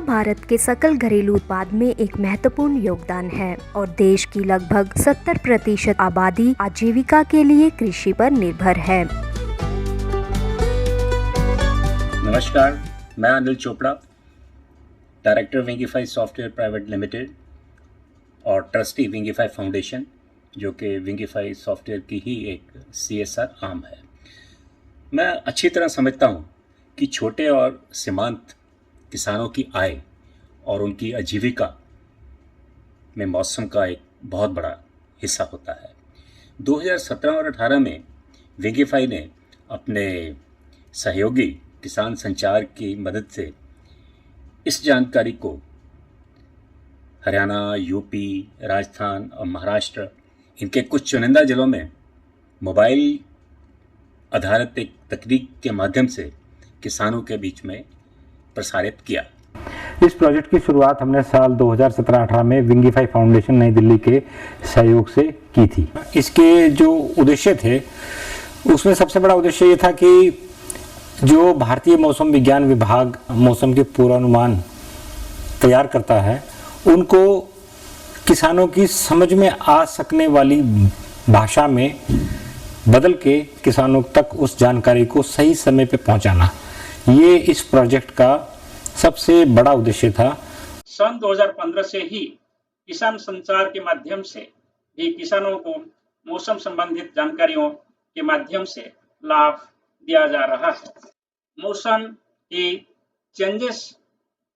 भारत के सकल घरेलू उत्पाद में एक महत्वपूर्ण योगदान है और देश की लगभग 70% आबादी आजीविका के लिए कृषि पर निर्भर है। नमस्कार, मैं Anil Chopra, director विंगीफाई software private limited और ट्रस्टी विंगीफाई फाउंडेशन, जो कि विंगीफाई सॉफ्टवेयर की ही एक CSR आर्म है। मैं अच्छी तरह समझता हूँ कि छोटे और सीमांत किसानों की आय और उनकी आजीविका में मौसम का एक बहुत बड़ा हिस्सा होता है। 2017 और 18 में विंगीफाई ने अपने सहयोगी किसान संचार की मदद से इस जानकारी को हरियाणा, यूपी, राजस्थान और महाराष्ट्र, इनके कुछ चुनिंदा जिलों में मोबाइल आधारित एक तकनीक के माध्यम से किसानों के बीच में प्रसारित किया। इस प्रोजेक्ट की शुरुआत हमने साल 2017-18 में विंगीफाई फाउंडेशन नई दिल्ली के सहयोग से की थी। इसके जो उद्देश्य थे, उसमें सबसे बड़ा उद्देश्य ये था कि जो भारतीय मौसम विज्ञान विभाग मौसम के पूर्वानुमान तैयार करता है, उनको किसानों की समझ में आ सकने वाली भाषा में बदल के किसानों तक उस जानकारी को सही समय पे पहुंचाना, ये इस प्रोजेक्ट का सबसे बड़ा उद्देश्य था। सन 2015 से ही किसान संचार के माध्यम से भी किसानों को मौसम संबंधित जानकारियों के माध्यम से लाभ दिया जा रहा है। मौसम के चेंजेस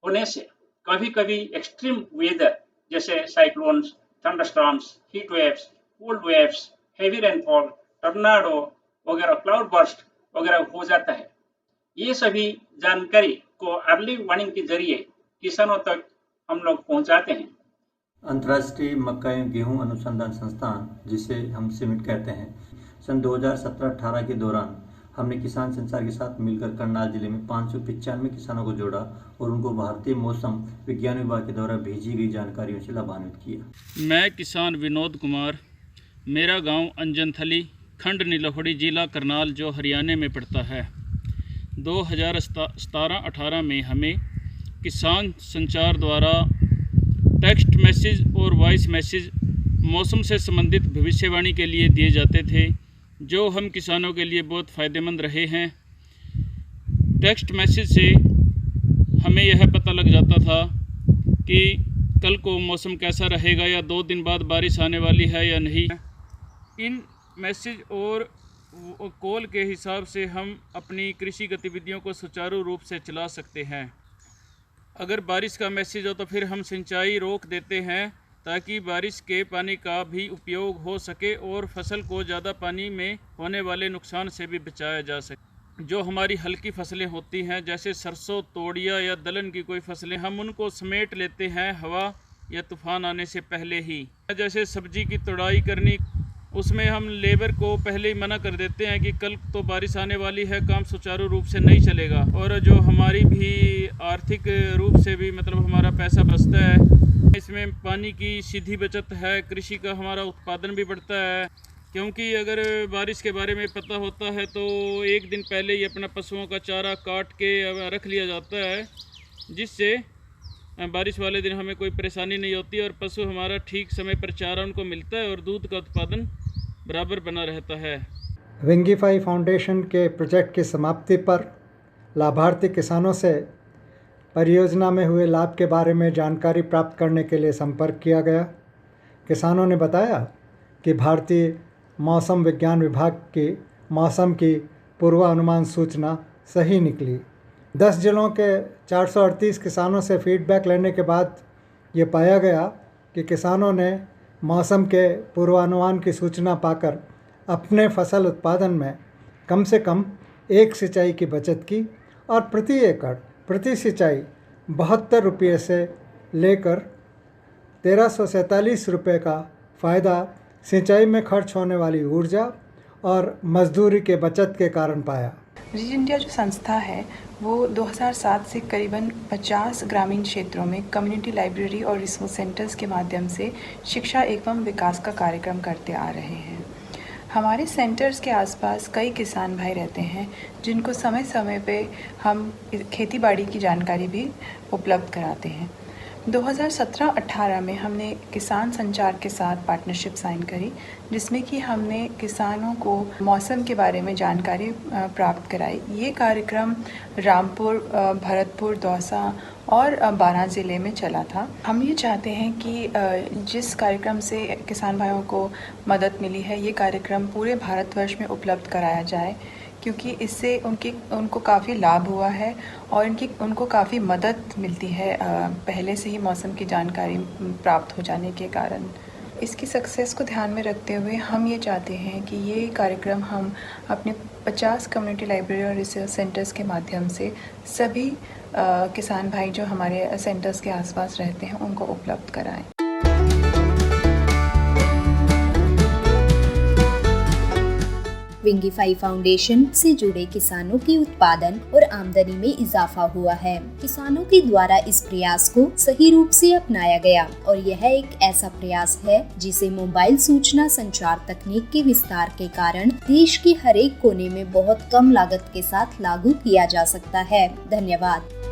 होने से कभी कभी एक्सट्रीम वेदर जैसे cyclones, thunderstorms, heat waves, cold waves, heavy rainfall, tornado वगैरह, क्लाउड बर्स्ट वगैरह हो जाता है। ये सभी जानकारी को अर्ली वार्निंग के जरिए किसानों तक हम लोग पहुंचाते हैं। अंतर्राष्ट्रीय मक्का एवं गेहूं अनुसंधान संस्थान, जिसे हम सिमिट कहते हैं, सन 2017-18 के दौरान हमने किसान संचार के साथ मिलकर करनाल जिले में 595 किसानों को जोड़ा और उनको भारतीय मौसम विज्ञान विभाग के द्वारा भेजी गई जानकारियों से लाभान्वित किया। मैं किसान विनोद कुमार, मेरा गांव अंजनथली, खंड नीलोहड़ी, जिला करनाल, जो हरियाणा में पड़ता है। 2017-18 में हमें किसान संचार द्वारा टेक्स्ट मैसेज और वॉइस मैसेज मौसम से संबंधित भविष्यवाणी के लिए दिए जाते थे, जो हम किसानों के लिए बहुत फ़ायदेमंद रहे हैं। टेक्स्ट मैसेज से हमें यह पता लग जाता था कि कल को मौसम कैसा रहेगा या 2 दिन बाद बारिश आने वाली है या नहीं। इन मैसेज और कॉल के हिसाब से हम अपनी कृषि गतिविधियों को सुचारू रूप से चला सकते हैं। अगर बारिश का मैसेज हो तो फिर हम सिंचाई रोक देते हैं ताकि बारिश के पानी का भी उपयोग हो सके और फसल को ज़्यादा पानी में होने वाले नुकसान से भी बचाया जा सके। जो हमारी हल्की फसलें होती हैं, जैसे सरसों, तोड़िया या दलहन की कोई फसलें, हम उनको समेट लेते हैं हवा या तूफान आने से पहले ही। जैसे सब्जी की तुड़ाई करनी, उसमें हम लेबर को पहले ही मना कर देते हैं कि कल तो बारिश आने वाली है, काम सुचारू रूप से नहीं चलेगा। और जो हमारी भी आर्थिक रूप से भी मतलब हमारा पैसा बचता है, इसमें पानी की सीधी बचत है, कृषि का हमारा उत्पादन भी बढ़ता है। क्योंकि अगर बारिश के बारे में पता होता है तो एक दिन पहले ही अपना पशुओं का चारा काट के रख लिया जाता है, जिससे बारिश वाले दिन हमें कोई परेशानी नहीं होती और पशु हमारा ठीक समय पर चारा उनको मिलता है और दूध का उत्पादन बराबर बना रहता है। विंगीफाई फाउंडेशन के प्रोजेक्ट की समाप्ति पर लाभार्थी किसानों से परियोजना में हुए लाभ के बारे में जानकारी प्राप्त करने के लिए संपर्क किया गया। किसानों ने बताया कि भारतीय मौसम विज्ञान विभाग की मौसम की पूर्वानुमान सूचना सही निकली। 10 जिलों के 438 किसानों से फीडबैक लेने के बाद ये पाया गया कि किसानों ने मौसम के पूर्वानुमान की सूचना पाकर अपने फसल उत्पादन में कम से कम 1 सिंचाई की बचत की और प्रति एकड़ प्रति सिंचाई 72 रुपये से लेकर 1347 रुपये का फ़ायदा सिंचाई में खर्च होने वाली ऊर्जा और मजदूरी के बचत के कारण पाया। विजिट इंडिया जो संस्था है वो 2007 से करीबन 50 ग्रामीण क्षेत्रों में कम्युनिटी लाइब्रेरी और रिसोर्स सेंटर्स के माध्यम से शिक्षा एवं विकास का कार्यक्रम करते आ रहे हैं। हमारे सेंटर्स के आसपास कई किसान भाई रहते हैं जिनको समय समय पे हम खेतीबाड़ी की जानकारी भी उपलब्ध कराते हैं। 2017-18 में हमने किसान संचार के साथ पार्टनरशिप साइन करी, जिसमें कि हमने किसानों को मौसम के बारे में जानकारी प्राप्त कराई। ये कार्यक्रम रामपुर, भरतपुर, दौसा और बारां ज़िले में चला था। हम ये चाहते हैं कि जिस कार्यक्रम से किसान भाइयों को मदद मिली है, ये कार्यक्रम पूरे भारतवर्ष में उपलब्ध कराया जाए, क्योंकि इससे उनको काफ़ी लाभ हुआ है और उनको काफ़ी मदद मिलती है पहले से ही मौसम की जानकारी प्राप्त हो जाने के कारण। इसकी सक्सेस को ध्यान में रखते हुए हम ये चाहते हैं कि ये कार्यक्रम हम अपने 50 कम्युनिटी लाइब्रेरी और रिसर्च सेंटर्स के माध्यम से सभी किसान भाई जो हमारे सेंटर्स के आसपास रहते हैं उनको उपलब्ध कराएं। विंगीफाई फाउंडेशन से जुड़े किसानों की उत्पादन और आमदनी में इजाफा हुआ है। किसानों के द्वारा इस प्रयास को सही रूप से अपनाया गया और यह एक ऐसा प्रयास है जिसे मोबाइल सूचना संचार तकनीक के विस्तार के कारण देश के हर एक कोने में बहुत कम लागत के साथ लागू किया जा सकता है। धन्यवाद।